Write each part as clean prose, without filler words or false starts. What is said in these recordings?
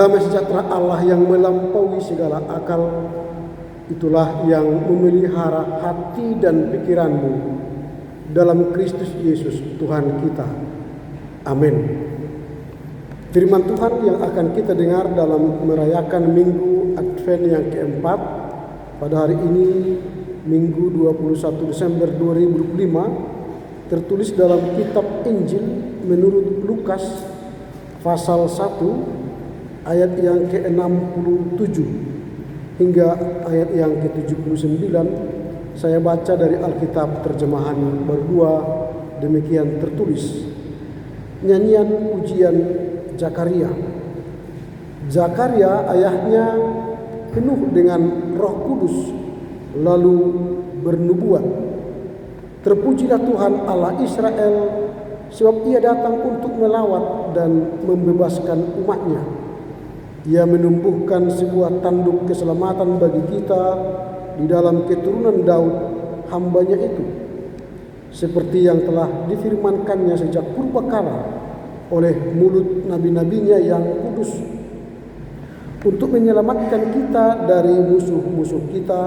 Damai sejahtera Allah yang melampaui segala akal, itulah yang memelihara hati dan pikiranmu dalam Kristus Yesus Tuhan kita. Amin. Firman Tuhan yang akan kita dengar dalam merayakan Minggu Advent yang keempat pada hari ini, Minggu 21 Desember 2025, tertulis dalam kitab Injil menurut Lukas pasal 1 ayat yang ke-67 hingga ayat yang ke-79. Saya baca dari Alkitab terjemahan baru 2, demikian tertulis. Nyanyian pujian Zakaria. Zakaria ayahnya penuh dengan Roh Kudus lalu bernubuat. Terpujilah Tuhan Allah Israel, sebab ia datang untuk melawat dan membebaskan umatnya. Ia menumbuhkan sebuah tanduk keselamatan bagi kita di dalam keturunan Daud, hambanya itu, seperti yang telah difirmankannya sejak purbakala oleh mulut nabi-nabinya yang kudus, untuk menyelamatkan kita dari musuh-musuh kita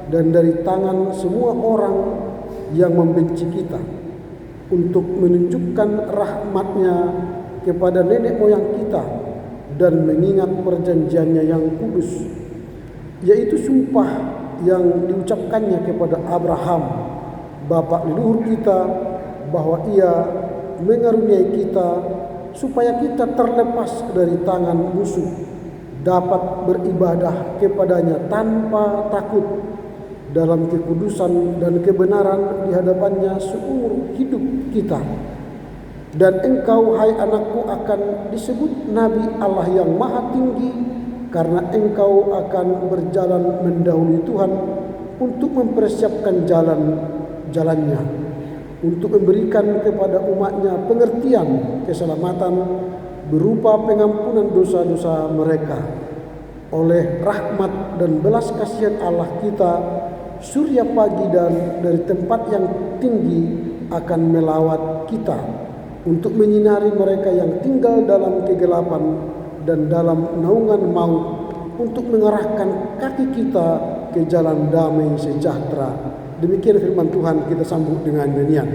dan dari tangan semua orang yang membenci kita, untuk menunjukkan rahmat-Nya kepada nenek moyang kita dan mengingat perjanjiannya yang kudus, yaitu sumpah yang diucapkannya kepada Abraham, bapa leluhur kita, bahwa ia mengaruniai kita supaya kita terlepas dari tangan musuh, dapat beribadah kepadanya tanpa takut dalam kekudusan dan kebenaran di hadapannya seumur hidup kita. Dan engkau, hai anakku, akan disebut Nabi Allah yang Maha Tinggi, karena engkau akan berjalan mendahului Tuhan untuk mempersiapkan jalan-jalannya, untuk memberikan kepada umatnya pengertian keselamatan berupa pengampunan dosa-dosa mereka. Oleh rahmat dan belas kasihan Allah kita, surya pagi dan dari tempat yang tinggi akan melawat kita, untuk menyinari mereka yang tinggal dalam kegelapan dan dalam naungan maut, untuk mengarahkan kaki kita ke jalan damai sejahtera. Demikian firman Tuhan, kita sambut dengan nyanyian.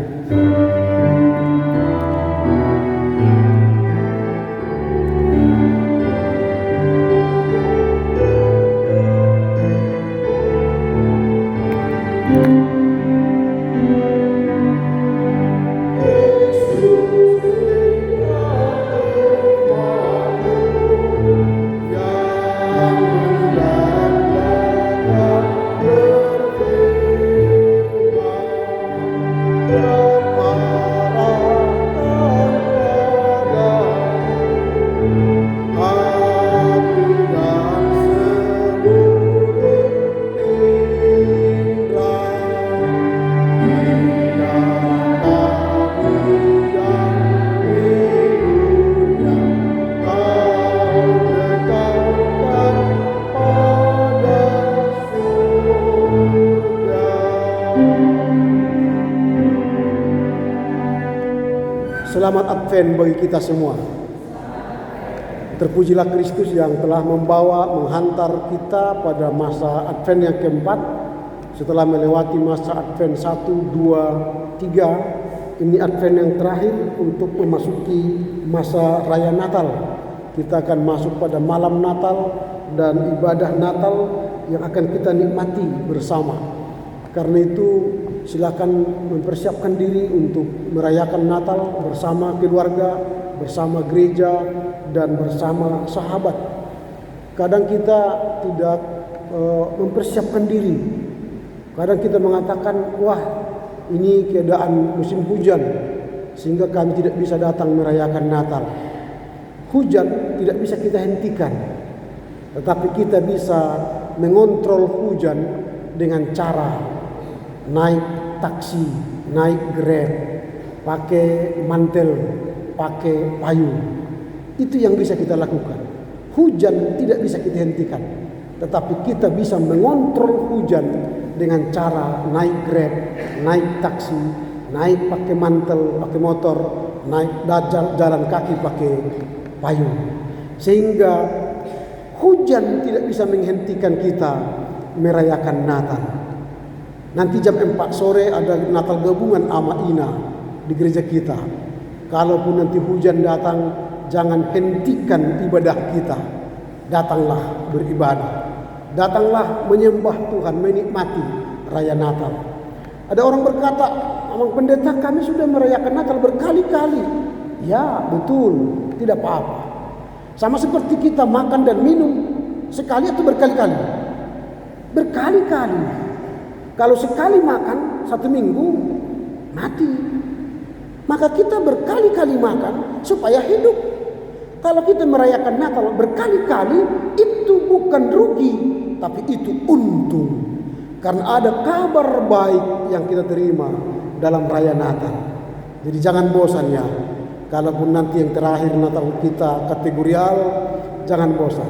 Selamat Advent bagi kita semua. Terpujilah Kristus yang telah menghantar kita pada masa Advent yang keempat. Setelah melewati masa Advent 1, 2, 3, ini Advent yang terakhir untuk memasuki masa Raya Natal. Kita akan masuk pada malam Natal dan ibadah Natal yang akan kita nikmati bersama. Karena itu, silakan mempersiapkan diri untuk merayakan Natal bersama keluarga, bersama gereja, dan bersama sahabat. Kadang kita tidak mempersiapkan diri. Kadang kita mengatakan, wah, ini keadaan musim hujan, sehingga kami tidak bisa datang merayakan Natal. Hujan tidak bisa kita hentikan, tetapi kita bisa mengontrol hujan dengan cara naik taksi, naik Grab, pakai mantel, pakai payung. Itu yang bisa kita lakukan. Hujan tidak bisa kita hentikan, tetapi kita bisa mengontrol hujan dengan cara naik Grab, naik taksi, naik pakai mantel, pakai motor, naik jalan kaki pakai payung. Sehingga hujan tidak bisa menghentikan kita merayakan Natal. Nanti jam 4 sore ada Natal gabungan ama Ina di gereja kita. Kalaupun nanti hujan datang, jangan hentikan ibadah kita. Datanglah beribadah. Datanglah menyembah Tuhan, menikmati raya Natal. Ada orang berkata, "Abang pendeta, kami sudah merayakan Natal berkali-kali." Ya, betul, tidak apa-apa. Sama seperti kita makan dan minum, sekali atau berkali-kali? Berkali-kali. Kalau sekali makan 1 minggu, mati. Maka kita berkali-kali makan supaya hidup. Kalau kita merayakan Natal berkali-kali, itu bukan rugi, tapi itu untung. Karena ada kabar baik yang kita terima dalam raya Natal. Jadi jangan bosan ya. Kalaupun nanti yang terakhir Natal kita kategorial, jangan bosan.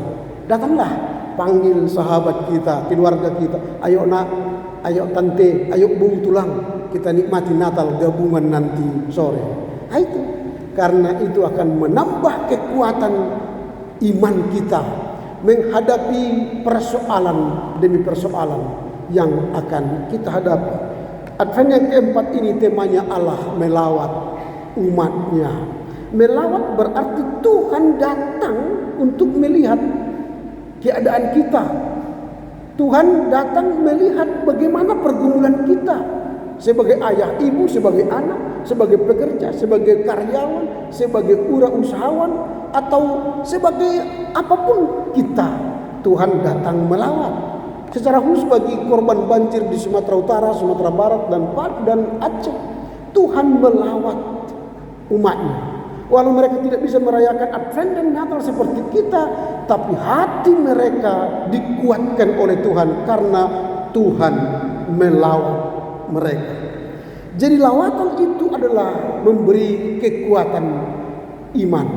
Datanglah, panggil sahabat kita, keluarga kita. Ayo nak, ayo tante, ayo bung tulang. Kita nikmati Natal gabungan nanti sore. Nah, itu. Karena itu akan menambah kekuatan iman kita menghadapi persoalan demi persoalan yang akan kita hadapi. Advent yang keempat ini temanya Allah melawat umatnya. Melawat berarti Tuhan datang untuk melihat keadaan kita. Tuhan datang melihat bagaimana pergumulan kita sebagai ayah, ibu, sebagai anak, sebagai pekerja, sebagai karyawan, sebagai usahawan, atau sebagai apapun kita. Tuhan datang melawat. Secara khusus bagi korban banjir di Sumatera Utara, Sumatera Barat, dan Aceh, Tuhan melawat umatnya. Walau mereka tidak bisa merayakan Advent dan Natal seperti kita, tapi hati mereka dikuatkan oleh Tuhan karena Tuhan melawat mereka. Jadi lawatan itu adalah memberi kekuatan iman.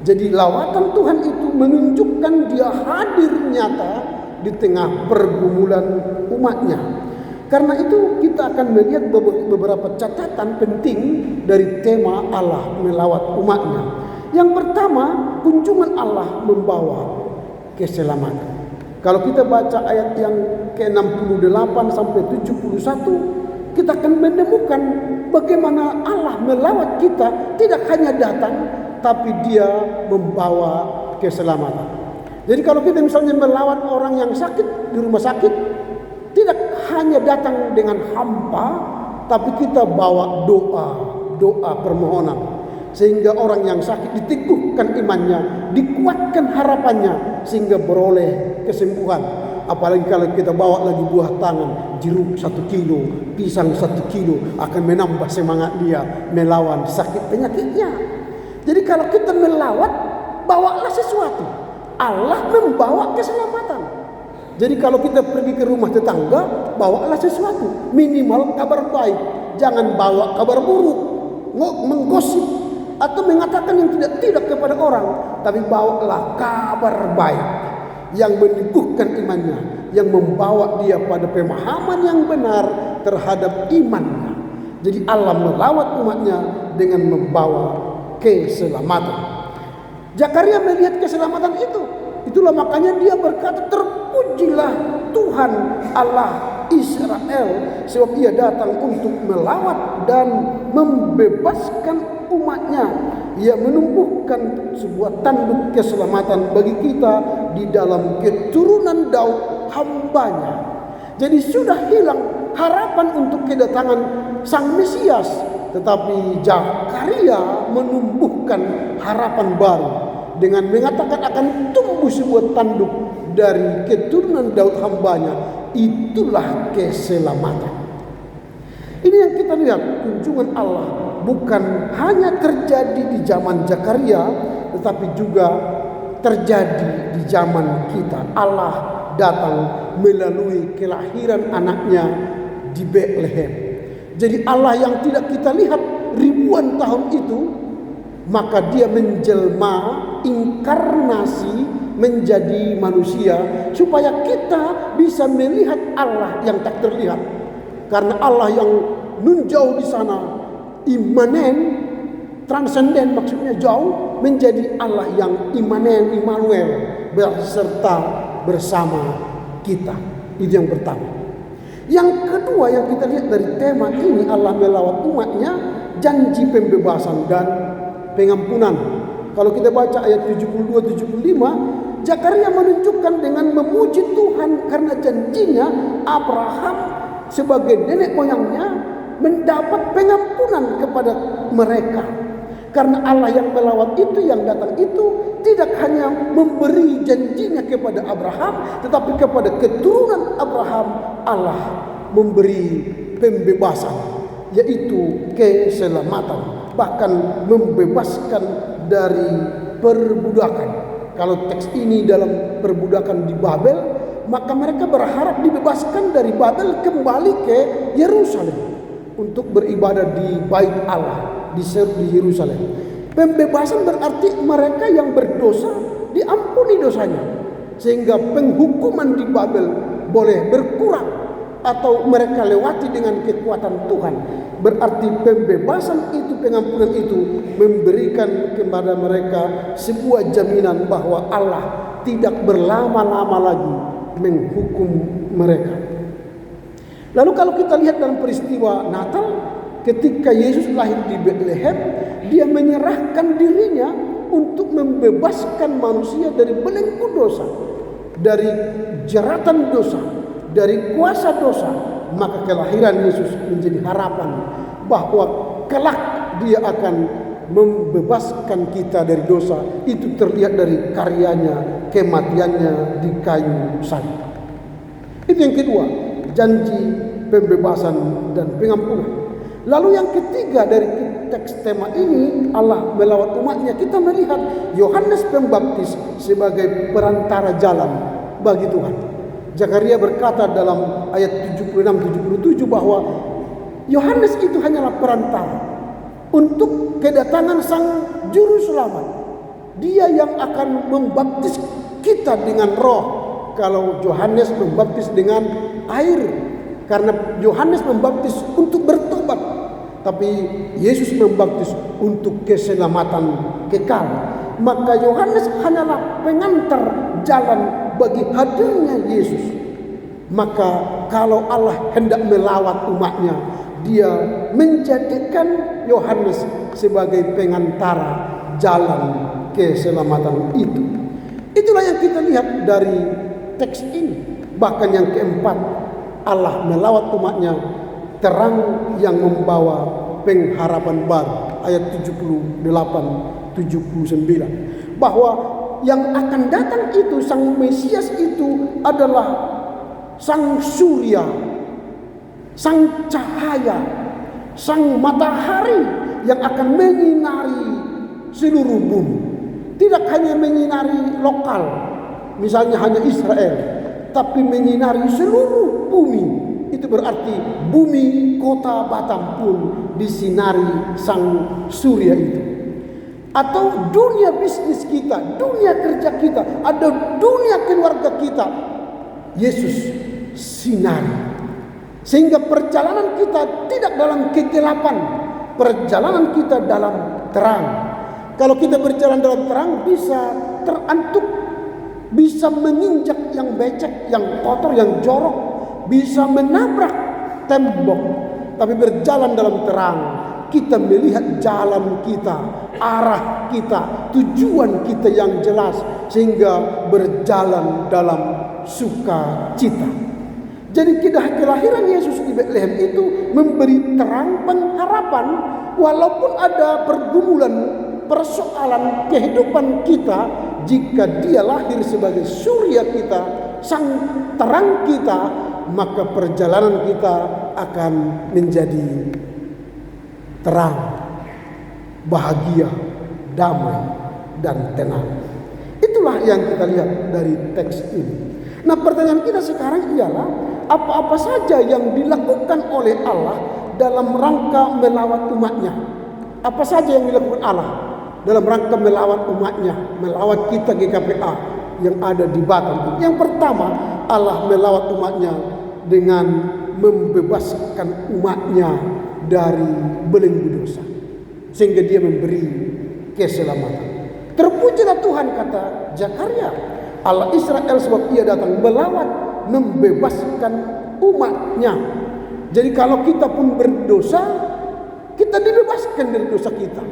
Jadi lawatan Tuhan itu menunjukkan Dia hadir nyata di tengah pergumulan umatnya. Karena itu kita akan melihat beberapa catatan penting dari tema Allah melawat umatnya. Yang pertama, kunjungan Allah membawa keselamatan. Kalau kita baca ayat yang ke-68 sampai 71, kita akan menemukan bagaimana Allah melawat kita, tidak hanya datang, tapi Dia membawa keselamatan. Jadi kalau kita misalnya melawat orang yang sakit di rumah sakit, tidak hanya datang dengan hampa, tapi kita bawa doa permohonan. Sehingga orang yang sakit diteguhkan imannya, dikuatkan harapannya, sehingga beroleh kesembuhan. Apalagi kalau kita bawa lagi buah tangan, jeruk 1 kilo, pisang 1 kilo, akan menambah semangat dia melawan sakit penyakitnya. Jadi kalau kita melawat, bawalah sesuatu. Allah membawa keselamatan. Jadi kalau kita pergi ke rumah tetangga, bawalah sesuatu, minimal kabar baik. Jangan bawa kabar buruk, menggosip atau mengatakan yang tidak kepada orang, tapi bawalah kabar baik yang meneguhkan imannya, yang membawa dia pada pemahaman yang benar terhadap imannya. Jadi Allah melawat umatnya dengan membawa keselamatan. Zakaria melihat keselamatan itu. Itulah makanya dia berkata, "Terpujilah Tuhan Allah Israel, sebab Ia datang untuk melawat dan membebaskan umatnya. Ia menumbuhkan sebuah tanduk keselamatan bagi kita di dalam keturunan Daud hambanya." Jadi sudah hilang harapan untuk kedatangan Sang Mesias, tetapi Zakaria menumbuhkan harapan baru dengan mengatakan akan tumbuh sebuah tanduk dari keturunan Daud hambanya. Itulah keselamatan. Ini yang kita lihat, kunjungan Allah bukan hanya terjadi di zaman Zakaria, tetapi juga terjadi di zaman kita. Allah datang melalui kelahiran anaknya di Bethlehem. Jadi Allah yang tidak kita lihat ribuan tahun itu, maka Dia menjelma, inkarnasi menjadi manusia, supaya kita bisa melihat Allah yang tak terlihat. Karena Allah yang nun jauh di sana, imanen, transenden maksudnya jauh, menjadi Allah yang imanen, Immanuel, berserta bersama kita. Itu yang pertama. Yang kedua yang kita lihat dari tema ini, Allah melawat umatnya, janji pembebasan dan pengampunan. Kalau kita baca ayat 72-75, Zakaria menunjukkan dengan memuji Tuhan karena janjinya Abraham sebagai nenek moyangnya mendapat pengampunan kepada mereka. Karena Allah yang melawat itu, yang datang itu tidak hanya memberi janjinya kepada Abraham, tetapi kepada keturunan Abraham Allah memberi pembebasan, yaitu keselamatan, bahkan membebaskan dari perbudakan. Kalau teks ini dalam perbudakan di Babel, maka mereka berharap dibebaskan dari Babel kembali ke Yerusalem untuk beribadah di Bait Allah, di Yerusalem. Pembebasan berarti mereka yang berdosa diampuni dosanya, sehingga penghukuman di Babel boleh berkurang atau mereka lewati dengan kekuatan Tuhan. Berarti pembebasan itu, pengampunan itu memberikan kepada mereka sebuah jaminan bahwa Allah tidak berlama-lama lagi menghukum mereka. Lalu kalau kita lihat dalam peristiwa Natal, ketika Yesus lahir di Bethlehem, dia menyerahkan dirinya untuk membebaskan manusia dari belenggu dosa, dari jeratan dosa, dari kuasa dosa. Maka kelahiran Yesus menjadi harapan bahwa kelak dia akan membebaskan kita dari dosa. Itu terlihat dari karyanya, kematiannya di kayu salib. Itu yang kedua, janji pembebasan dan pengampunan. Lalu yang ketiga dari teks tema ini, Allah melawat umatnya, kita melihat Yohanes Pembaptis sebagai perantara jalan bagi Tuhan. Zakaria berkata dalam ayat 76-77 bahwa Yohanes itu hanyalah perantara untuk kedatangan Sang Juru Selamat. Dia yang akan membaptis kita dengan Roh. Kalau Yohanes membaptis dengan air, karena Yohanes membaptis untuk bertobat, tapi Yesus membaptis untuk keselamatan kekal. Maka Yohanes hanyalah pengantar jalan bagi hadirnya Yesus. Maka kalau Allah hendak melawat umatnya, dia menjadikan Yohanes sebagai pengantara jalan keselamatan itu. Itulah yang kita lihat dari teks ini. Bahkan yang keempat, Allah melawat umatnya, terang yang membawa pengharapan baru. Ayat 78-79, bahwa yang akan datang itu, Sang Mesias itu adalah Sang Surya, Sang Cahaya, Sang Matahari yang akan menyinari seluruh bumi. Tidak hanya menyinari lokal, misalnya hanya Israel, tapi menyinari seluruh bumi. Itu berarti bumi kota Batam pun disinari Sang Surya itu. Atau dunia bisnis kita, dunia kerja kita, ada dunia keluarga kita, Yesus sinari. Sehingga perjalanan kita tidak dalam kegelapan, perjalanan kita dalam terang. Kalau kita berjalan dalam terang, bisa terantuk, bisa menginjak yang becek, yang kotor, yang jorok, bisa menabrak tembok. Tapi berjalan dalam terang, kita melihat jalan kita, arah kita, tujuan kita yang jelas, sehingga berjalan dalam sukacita. Jadi kelahiran Yesus di Bethlehem itu memberi terang pengharapan, walaupun ada pergumulan, persoalan kehidupan kita. Jika dia lahir sebagai surya kita, sang terang kita, maka perjalanan kita akan menjadi terang, bahagia, damai, dan tenang. Itulah yang kita lihat dari teks ini. Nah, pertanyaan kita sekarang ialah, apa-apa saja yang dilakukan oleh Allah dalam rangka melawat umatnya? Apa saja yang dilakukan Allah dalam rangka melawat umatnya, melawat kita GKPA yang ada di Batam? Yang pertama, Allah melawat umatnya dengan membebaskan umatnya dari belenggu dosa, sehingga dia memberi keselamatan. Terpujilah Tuhan, kata Zakaria, Allah Israel sebab ia datang melawan, membebaskan umatnya. Jadi kalau kita pun berdosa, kita dibebaskan dari dosa kita.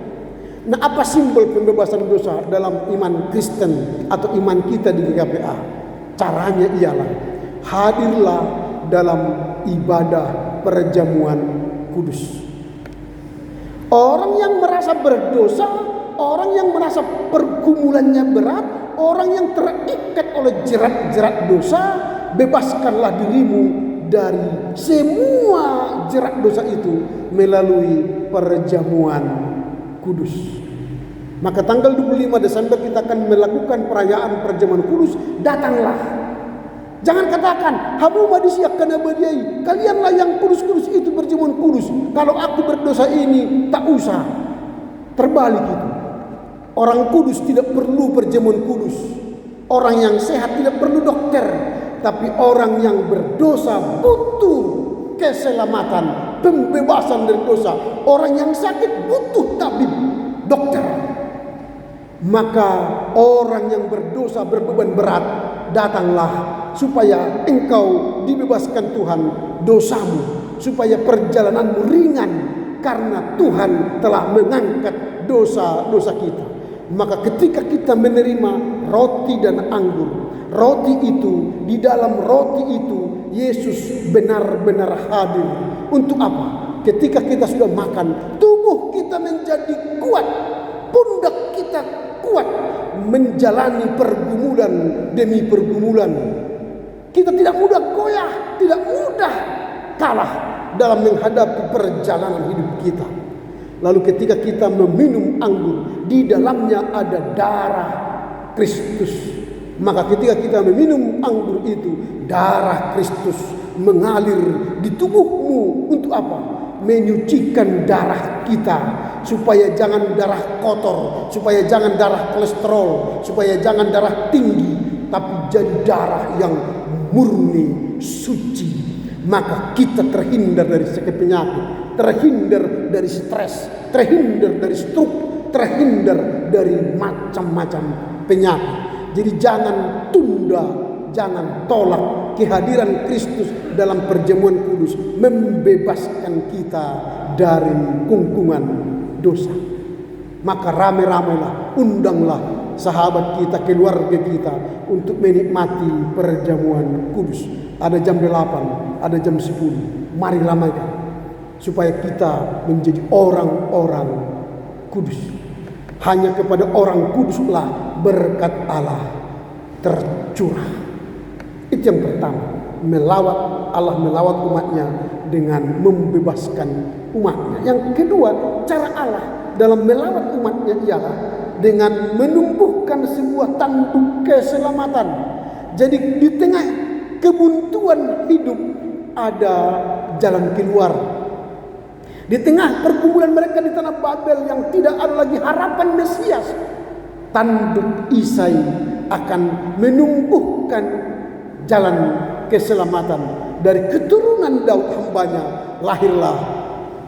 Nah, apa simbol pembebasan dosa dalam iman Kristen atau iman kita di GKPA? Caranya ialah hadirlah dalam ibadah perjamuan kudus. Orang yang merasa berdosa, orang yang merasa pergumulannya berat, orang yang terikat oleh jerat-jerat dosa, bebaskanlah dirimu dari semua jerat dosa itu melalui perjamuan kudus. Maka tanggal 25 Desember kita akan melakukan perayaan perjamuan kudus. Datanglah. Jangan katakan, hamu madisiak kana badiai, kalianlah yang kudus-kudus itu perjamuan kudus. Kalau aku berdosa ini, tak usah. Terbalik itu. Orang kudus tidak perlu perjamuan kudus. Orang yang sehat tidak perlu dokter. Tapi orang yang berdosa butuh keselamatan, pembebasan dari dosa. Orang yang sakit butuh tabib, dokter. Maka orang yang berdosa berbeban berat, datanglah supaya engkau dibebaskan Tuhan dosamu, supaya perjalananmu ringan karena Tuhan telah mengangkat dosa-dosa kita. Maka ketika kita menerima roti dan anggur, roti itu, di dalam roti itu Yesus benar-benar hadir. Untuk apa? Ketika kita sudah makan, tubuh kita menjadi kuat, pundak kita kuat menjalani pergumulan demi pergumulan. Kita tidak mudah goyah, tidak mudah kalah dalam menghadapi perjalanan hidup kita. Lalu ketika kita meminum anggur, di dalamnya ada darah Kristus. Maka ketika kita meminum anggur itu, darah Kristus mengalir di tubuhmu. Untuk apa? Menyucikan darah kita, supaya jangan darah kotor, supaya jangan darah kolesterol, supaya jangan darah tinggi, tapi jadi darah yang murni, suci. Maka kita terhindar dari sakit penyakit, terhindar dari stres, terhindar dari stroke, terhindar dari macam-macam penyakit. Jadi jangan tunda, jangan tolak kehadiran Kristus dalam perjamuan kudus, membebaskan kita dari kungkungan dosa. Maka rame-ramailah, undanglah sahabat kita, keluarga kita untuk menikmati perjamuan kudus. Ada jam 8, ada jam 10. Mari ramaikan supaya kita menjadi orang-orang kudus. Hanya kepada orang kuduslah berkat Allah tercurah. Itu yang pertama, Allah melawat umatnya dengan membebaskan umatnya. Yang kedua, cara Allah dalam melawat umatnya ialah dengan menumbuhkan sebuah tanduk keselamatan. Jadi di tengah kebuntuan hidup ada jalan keluar. Di tengah pergumulan mereka di tanah Babel yang tidak ada lagi harapan Mesias, tanduk Isai akan menumbuhkan jalan keselamatan. Dari keturunan Daud hambanya lahirlah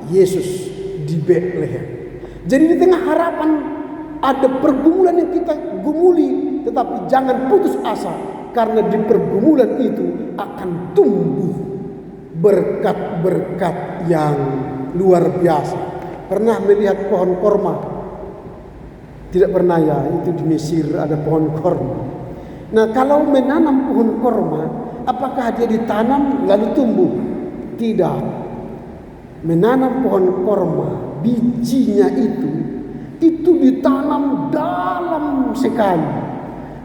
Yesus di Betlehem. Jadi di tengah harapan ada pergumulan yang kita gumuli, tetapi jangan putus asa, karena di pergumulan itu akan tumbuh berkat-berkat yang luar biasa. Pernah melihat pohon korma? Tidak pernah ya, itu di Mesir ada pohon korma. Nah, kalau menanam pohon korma, apakah dia ditanam lalu tumbuh? Tidak. Menanam pohon korma, bijinya itu ditanam dalam sekali.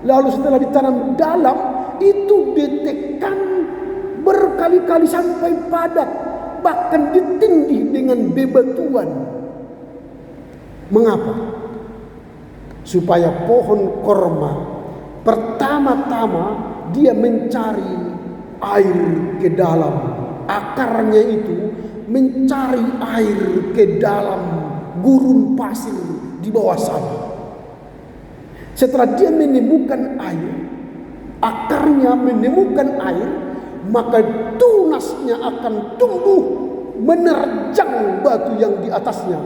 Lalu setelah ditanam dalam, itu ditekan berkali-kali sampai padat, bahkan ditindih dengan bebatuan. Mengapa? Supaya pohon korma pertama-tama dia mencari air ke dalam. Akarnya itu mencari air ke dalam gurun pasir di bawah sana. Setelah dia menemukan air, akarnya menemukan air, maka tunasnya akan tumbuh menerjang batu yang di atasnya,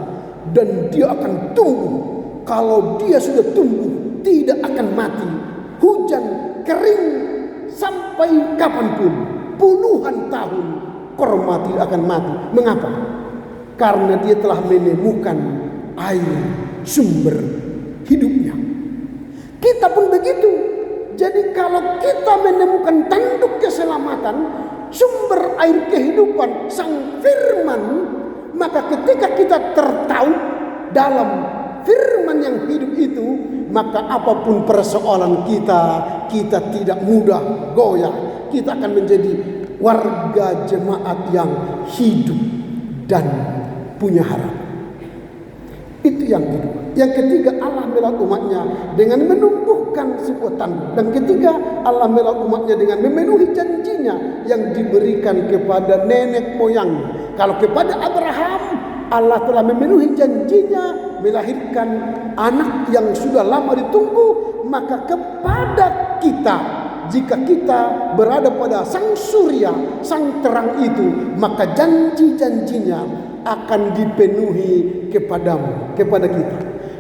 dan dia akan tumbuh. Kalau dia sudah tumbuh, tidak akan mati. Hujan kering sampai kapanpun, puluhan tahun korma tidak akan mati. Mengapa? Karena dia telah menemukan air sumber hidupnya. Kita pun begitu. Jadi kalau kita menemukan tanduk keselamatan, sumber air kehidupan, Sang Firman, maka ketika kita tertahu dalam firman yang hidup itu, maka apapun persoalan kita tidak mudah goyah. Kita akan menjadi warga jemaat yang hidup dan punya harapan. Itu yang kedua. Yang ketiga, Allah melalui umatnya dengan menumbuhkan sebuah tanduk. Dan ketiga, Allah melalui umatnya dengan memenuhi janjinya yang diberikan kepada nenek moyangnya. Kalau kepada Abraham, Allah telah memenuhi janjinya melahirkan anak yang sudah lama ditunggu. Maka kepada kita, jika kita berada pada sang surya, sang terang itu, maka janji-janjinya akan dipenuhi kepadamu, kepada kita.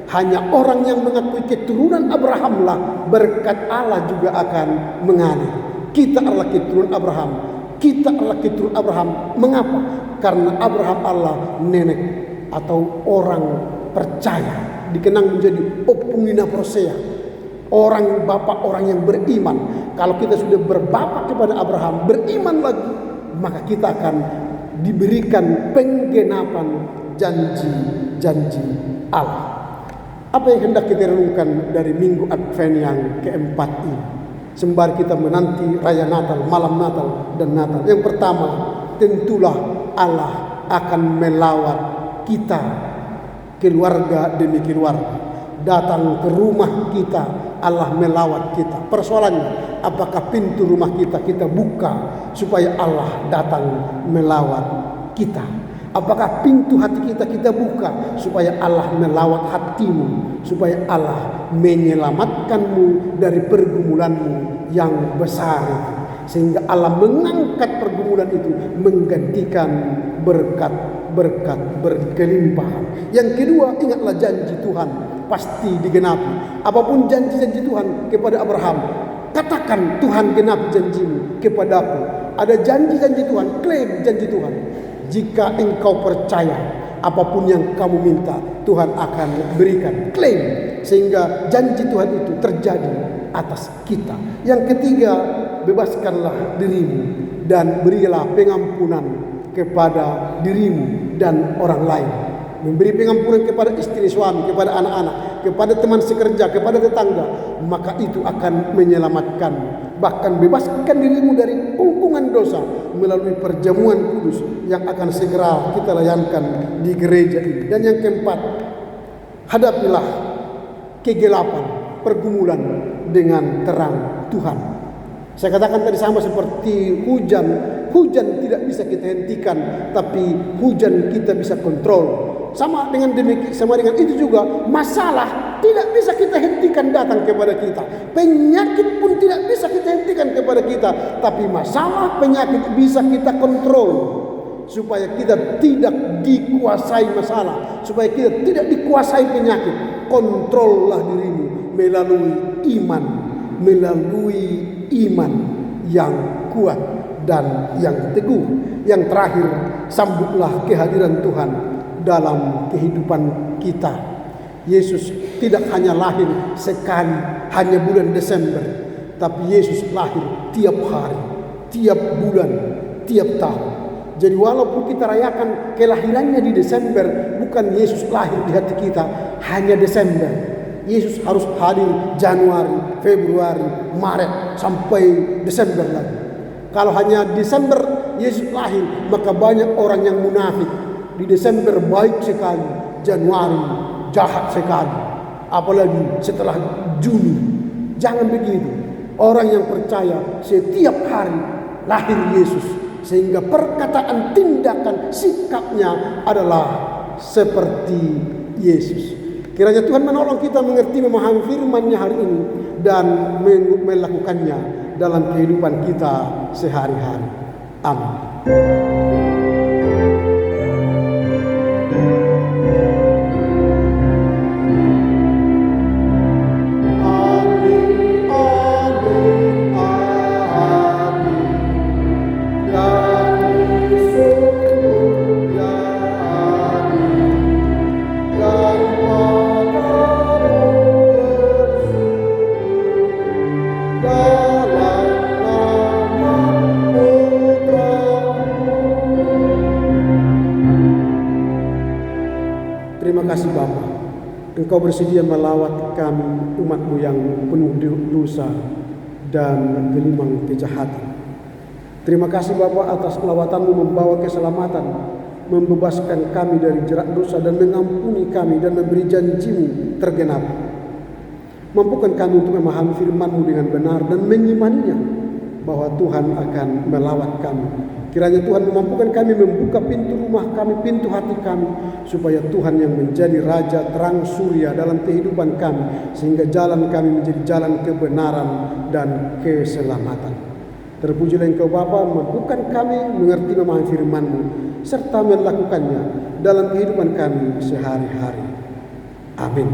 Hanya orang yang mengakui keturunan Abrahamlah berkat Allah juga akan mengalir. Kita adalah keturunan Abraham. Kita adalah keturunan Abraham. Mengapa? Karena Abraham Allah nenek atau orang percaya, dikenang menjadi opungina prosea, orang bapak, orang yang beriman. Kalau kita sudah berbapak kepada Abraham, beriman lagi, maka kita akan diberikan penggenapan janji-janji Allah. Apa yang hendak kita renungkan dari Minggu Advent yang keempat ini, sembari kita menanti raya Natal, malam Natal dan Natal? Yang pertama, tentulah Allah akan melawat kita, keluarga demi keluarga. Datang ke rumah kita, Allah melawat kita. Persoalannya, apakah pintu rumah kita buka supaya Allah datang melawat kita? Apakah pintu hati kita buka supaya Allah melawat hatimu, supaya Allah menyelamatkanmu dari pergumulanmu yang besar, sehingga Allah mengangkat pergumulan itu menggantikan berkat-berkat berkelimpahan. Yang kedua, ingatlah janji Tuhan pasti digenapi. Apapun janji-janji Tuhan kepada Abraham, katakan, Tuhan genapi janjimu kepadaku. Ada janji-janji Tuhan, klaim janji Tuhan. Jika engkau percaya, apapun yang kamu minta, Tuhan akan berikan. Klaim, sehingga janji Tuhan itu terjadi atas kita. Yang ketiga, bebaskanlah dirimu dan berilah pengampunan kepada dirimu dan orang lain. Memberi pengampunan kepada istri, suami, kepada anak-anak, kepada teman sekerja, kepada tetangga, maka itu akan menyelamatkan. Bahkan bebaskan dirimu dari kumpulan dosa melalui perjamuan kudus yang akan segera kita layankan di gereja ini. Dan yang keempat, hadapilah kegelapan pergumulan dengan terang Tuhan. Saya katakan tadi sama seperti hujan. Hujan tidak bisa kita hentikan, tapi hujan kita bisa kontrol. Sama dengan itu juga, masalah tidak bisa kita hentikan datang kepada kita. Penyakit pun tidak bisa kita hentikan kepada kita, tapi masalah penyakit bisa kita kontrol supaya kita tidak dikuasai masalah, supaya kita tidak dikuasai penyakit. Kontrollah dirimu melalui iman yang kuat dan yang teguh. Yang terakhir, sambutlah kehadiran Tuhan dalam kehidupan kita. Yesus tidak hanya lahir sekali, hanya bulan Desember, tapi Yesus lahir tiap hari, tiap bulan, tiap tahun. Jadi walaupun kita rayakan kelahirannya di Desember, bukan Yesus lahir di hati kita hanya Desember. Yesus harus hadir Januari, Februari, Maret, sampai Desember lagi. Kalau hanya Desember Yesus lahir, maka banyak orang yang munafik. Di Desember baik sekali, Januari jahat sekali, apalagi setelah Juni. Jangan begitu. Orang yang percaya setiap hari lahir Yesus, sehingga perkataan, tindakan, sikapnya adalah seperti Yesus. Kiranya Tuhan menolong kita mengerti, memahami firman-Nya hari ini dan melakukannya dalam kehidupan kita sehari-hari. Amin. Amin, amin. Terima kasih Bapa, Engkau bersedia melawat kami, umat-Mu yang penuh dosa dan gelimang kejahatan. Terima kasih Bapa atas lawatan-Mu membawa keselamatan, membebaskan kami dari jerat dosa dan mengampuni kami dan memberi janji-Mu tergenap. Mampukan kami untuk memahami firman-Mu dengan benar dan mengimaninya bahwa Tuhan akan melawat kami. Kiranya Tuhan memampukan kami membuka pintu rumah kami, pintu hati kami, supaya Tuhan yang menjadi Raja terang surya dalam kehidupan kami, sehingga jalan kami menjadi jalan kebenaran dan keselamatan. Terpujilah Engkau Bapa, mampukan kami mengerti memahami firman-Mu serta melakukannya dalam kehidupan kami sehari-hari. Amin.